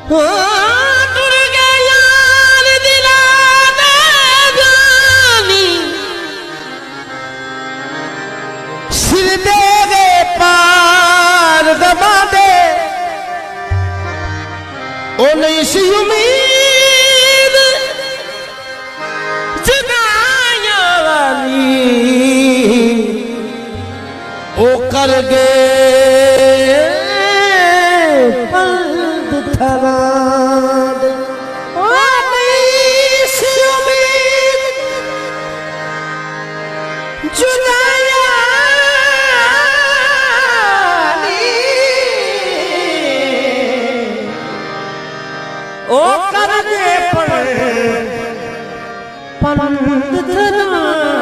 टुर गए यार दिलाने जानी सिर दे गए पार दबा दे ओ नहीं सी उम्मीद जगाया वाली ओ कर गए पल्द थरा दे ओ नहीं सी उम्मीद जगाया ओ कर दे पर पलंद धरा